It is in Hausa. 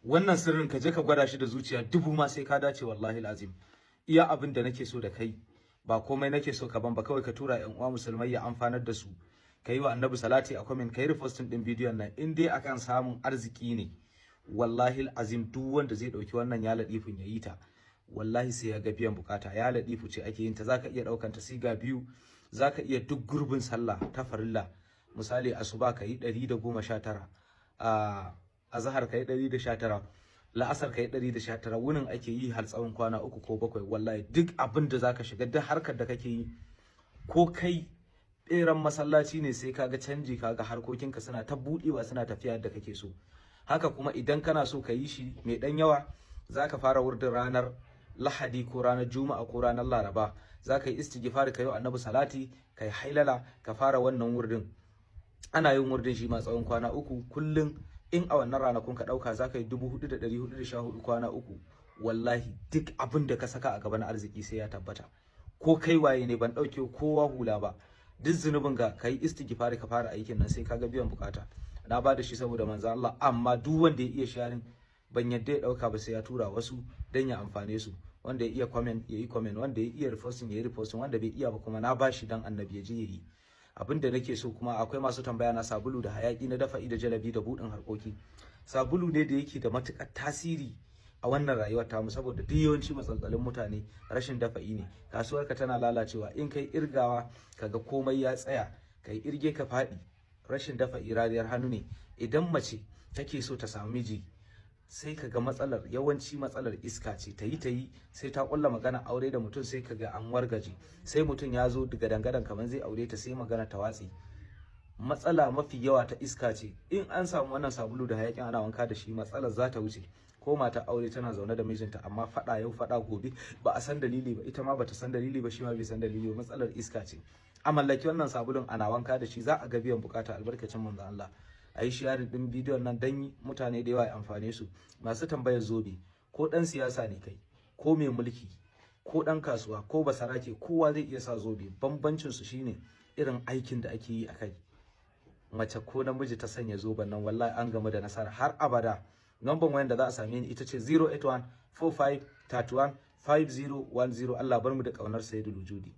wannan sirrin ka je ka gwada shi da zuciya dubu ma sai ka dace wallahi lazim. Iya abin da nake so da kai ba komai nake so ka ban ba, kawai ka tura ƴan uwa musulmai ya amfanar da su, ka yi wa annabi salati a comment, ka yi reposting din bidiyon nan in dai akan samun arziki ne. Wallahi azim duk wanda zai dauki wannan ya ladifin ya yi ta wallahi sai ya ga biyan bukata. Ya ladifu ce ake yin ta, zaka iya daukan ta siga biyu, zaka iya duk gurbin sallah ta farilla, misali asuba ka yi 119, azhar ka yi 119, la'asar ka yi 119, wunin ake yi har tsawon kwana 3 ko 7. wallahi duk abin da zaka shiga, duk harkar da kake yi, ko kai beran masallaci ne sai kaga canji, kaga harkokinka suna ta budewa, suna tafiya da kake so. Haka kuma idan kana so ka yi shi mai dan yawa, zaka fara wurdin ranar Lahadi ko ranar Juma'a ko ranar Laraba, zaka yi istighfar, ka yi annabi salati, ka yi hailala, ka fara wannan wurdin. Ana yin wurdin shi ma tsawon kwana 3 kullun. In a wannan ranakun ka dauka zaka yi 4414 kwana 3. wallahi duk abin da ka saka a gaban arziki sai ya tabbata. Ko kai waye ne, ban dauke kowa hula ba, duk zunubin ga kai istighfar ka fara aikin nan sai kaga biyan bukata. Na bada shi saboda manzo Allah, amma duk wanda ya iya sharing ban yadda ya dauka ba sai ya tura wasu dan ya amfane su. Wanda ya iya comment ya yi comment, wanda ya iya reposting ya yi reposting, wanda bai iya ba kuma na bashi dan annabi ya je ya yi. Abinda nake so kuma, akwai masu tambaya na sabulu da hayaki na dafa'i da jalabi da budin harkoki. Sabulu ne da yake da matukar tasiri a wannan rayuwar tamu, saboda duk yawanci matsalolin mutane rashin dafa'i ne. Kasuwarka tana lalacewa, in kai irgawa kaga komai ya tsaya, kai irge ka fadi. Rashin dafa'i rariyar hannu ne. Idan mace take so ta samu miji, sai kaga matsalar, yawanci matsalar iska ce, ta yi sai ta kulla magana aure da mutum, sai kaga an wargaje, sai mutum ya zo daga dangadan kamar zai aure ta, sai magana ta watsi. Matsala mafi yawa ta iska ce. In an samu wannan sabulu da hayakin ana wanka da shi, matsalar za ta wuce. Ko mata aure tana zaune da mijinta amma fada yau fada gobe, ba a san dalili ba, ita ma bata san dalili ba, shi ma bai san dalili ba, matsalar iska ce. A mallaki wannan sabulun ana wanka da shi, za a ga biyan bukata albarkacin manzon Allah. A yi sharing din bidiyon nan dan mutane da yawa ya amfane su. Masu tambayar zobe, ko dan siyasa ne kai, ko mai mulki, ko dan kasuwa, ko basarake, kowa zai iya sa zobe. Bambancin su shine irin aikin da ake yi akai. Mace ko namiji ta sanya zoben nan, wallahi an gamu da nasara har abada. Number wayan da za a same ni ita ce 081 45 31 5010. Allah bar mu da kaunar Sayyidul Wujudi.